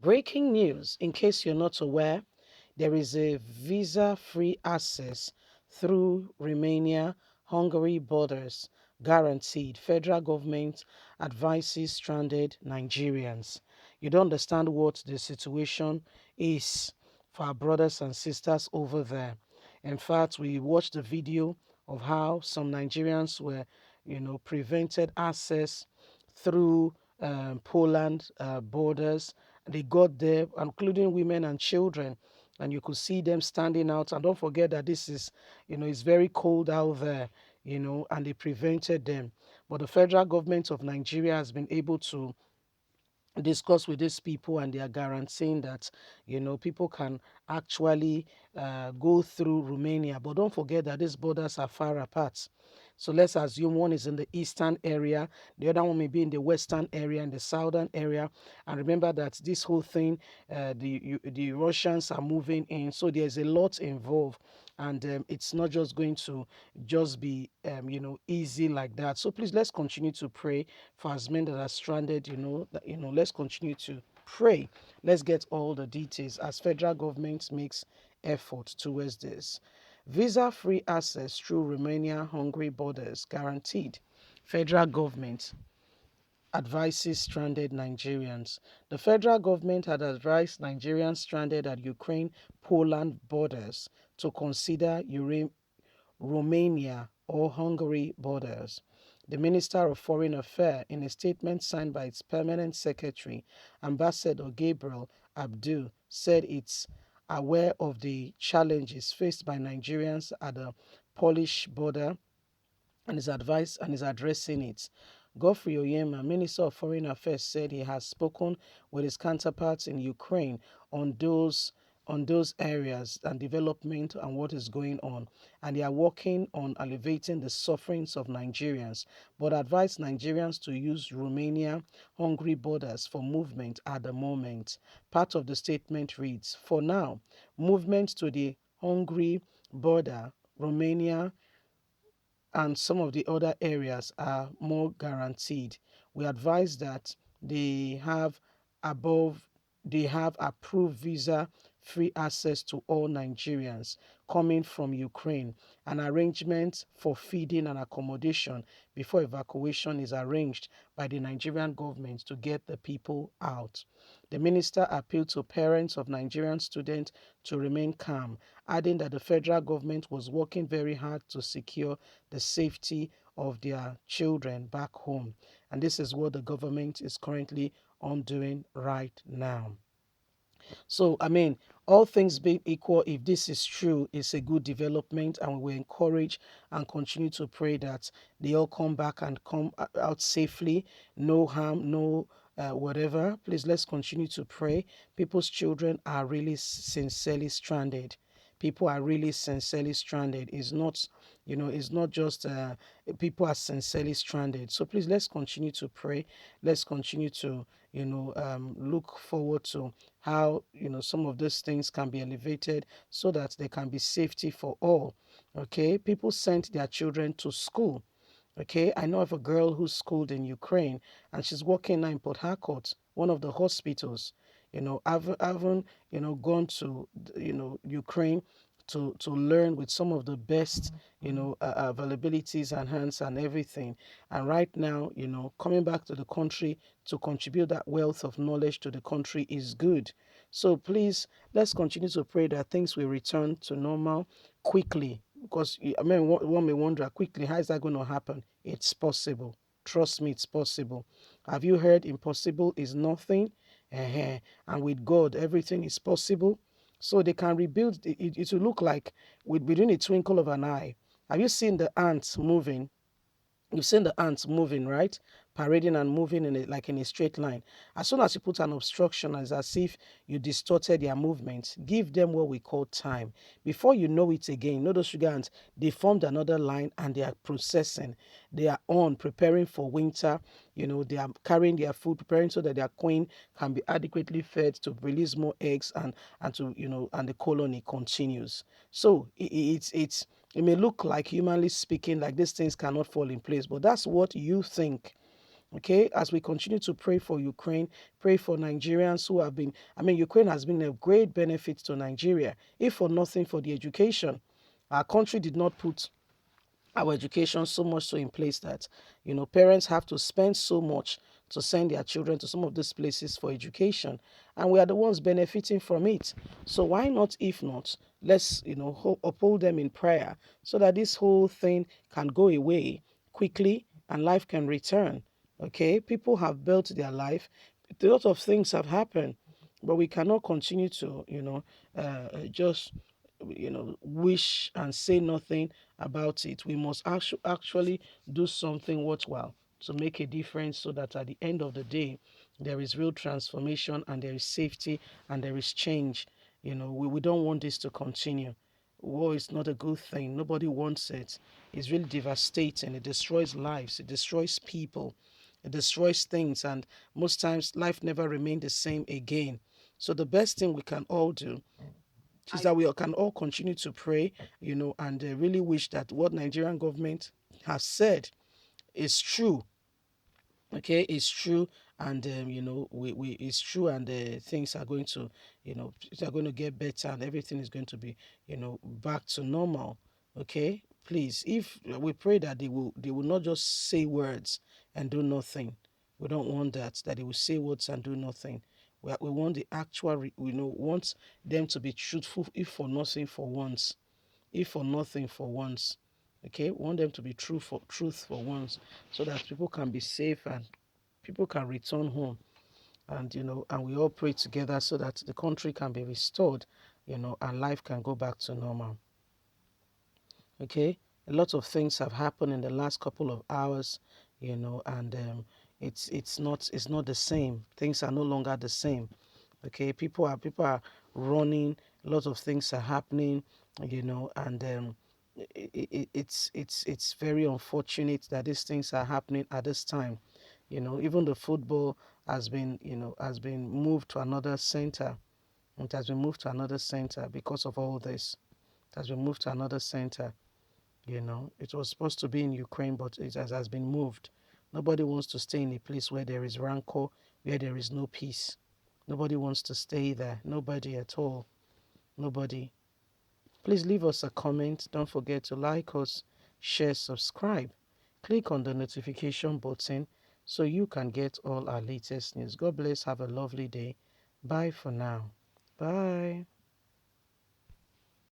Breaking news, in case you're not aware, there is a visa-free access through Romania, Hungary borders guaranteed. Federal government advises stranded Nigerians. You don't understand what the situation is for our brothers and sisters over there. In fact, we watched the video of how some Nigerians were, prevented access through Poland borders. They got there, including women and children, and you could see them standing out. And don't forget that this is, it's very cold out there, and they prevented them. But the federal government of Nigeria has been able to discuss with these people, and they are guaranteeing that people can actually go through Romania. But don't forget that these borders are far apart. So let's assume one is in the eastern area, the other one may be in the western area, in the southern area. And remember that this whole thing, the Russians are moving in, so there's a lot involved, and it's not just going to just be easy like that. So please, let's continue to pray for as men that are stranded. Let's continue to pray. Let's get all the details as federal government makes effort towards this. Visa-free access through Romania-Hungary borders guaranteed. Federal government advises stranded Nigerians. The federal government had advised Nigerians stranded at Ukraine-Poland borders to consider Romania or Hungary borders. The Minister of Foreign Affairs, in a statement signed by its permanent secretary, Ambassador Gabriel Abdul, said it's aware of the challenges faced by Nigerians at the Polish border and is addressing it. Govt Oyema, Minister of Foreign Affairs, said he has spoken with his counterparts in Ukraine on those areas and development and what is going on, and they are working on alleviating the sufferings of Nigerians, but advised Nigerians to use Romania-Hungary borders for movement at the moment. Part of the statement reads, "For now, movement to the Hungary border, Romania and some of the other areas are more guaranteed. We advise that they have above they have approved visa free access to all Nigerians coming from Ukraine, an arrangement for feeding and accommodation before evacuation is arranged by the Nigerian government to get the people out." The minister appealed to parents of Nigerian students to remain calm, adding that the federal government was working very hard to secure the safety of their children back home. And this is what the government is currently on doing right now. So, I mean, all things being equal, if this is true, it's a good development, and we will encourage and continue to pray that they all come back and come out safely, no harm, no whatever. Please, let's continue to pray. People's children are really sincerely stranded. People are really sincerely stranded. It's not just people are sincerely stranded. So please, let's continue to pray. Let's continue to look forward to how some of those things can be elevated so that there can be safety for all. Okay, people sent their children to school. Okay, I know of a girl who's schooled in Ukraine, and she's working now in Port Harcourt, one of the hospitals. I've gone to Ukraine to learn with some of the best availabilities and hands and everything. And right now, coming back to the country to contribute that wealth of knowledge to the country is good. So please, let's continue to pray that things will return to normal quickly. Because I mean, one may wonder quickly, how is that going to happen? It's possible. Trust me, it's possible. Have you heard impossible is nothing? And with God, everything is possible. So they can rebuild. It will look like within a twinkle of an eye. Have you seen the ants moving? You've seen the ants moving, right? Parading and moving like in a straight line. As soon as you put an obstruction, it's as if you distorted their movement. Give them what we call time. Before you know it again, those sugar ants, they formed another line and they are processing. They are on, preparing for winter. They are carrying their food, preparing so that their queen can be adequately fed to release more eggs and to, and the colony continues. So it may look like, humanly speaking, like these things cannot fall in place, but that's what you think. Okay, as we continue to pray for Ukraine, pray for Nigerians who have been, Ukraine has been a great benefit to Nigeria, if for nothing for the education. Our country did not put our education so much so in place that parents have to spend so much to send their children to some of these places for education, and we are the ones benefiting from it. So why not, if not, let's uphold them in prayer so that this whole thing can go away quickly and life can return. Okay, people have built their life, a lot of things have happened, but we cannot continue to just wish and say nothing about it. We must actually do something worthwhile to make a difference so that at the end of the day, there is real transformation and there is safety and there is change. We don't want this to continue. War is not a good thing. Nobody wants it. It's really devastating. It destroys lives. It destroys people. It destroys things. And most times, life never remains the same again. So the best thing we can all do is that we can all continue to pray, and really wish that what Nigerian government has said is true. Okay, it's true, and we it's true, and things are going to, things are going to get better, and everything is going to be, back to normal. Okay, please, if we pray that they will not just say words and do nothing. We don't want that they will say words and do nothing. We want the actual, want them to be truthful, if for nothing for once, if for nothing for once. Okay, we want them to be true for truth for once, so that people can be safe and people can return home, and and we all pray together so that the country can be restored, and life can go back to normal. Okay, a lot of things have happened in the last couple of hours, and it's not the same. Things are no longer the same. Okay, people are running. A lot of things are happening, and it's very unfortunate that these things are happening at this time. Even the football has been moved to another center. It has been moved to another center because of all this. It has been moved to another center. It was supposed to be in Ukraine, but it has been moved. Nobody wants to stay in a place where there is rancor, where there is no peace. Nobody wants to stay there. Nobody at all. Nobody. Please leave us a comment. Don't forget to like us, share, subscribe. Click on the notification button so you can get all our latest news. God bless. Have a lovely day. Bye for now. Bye.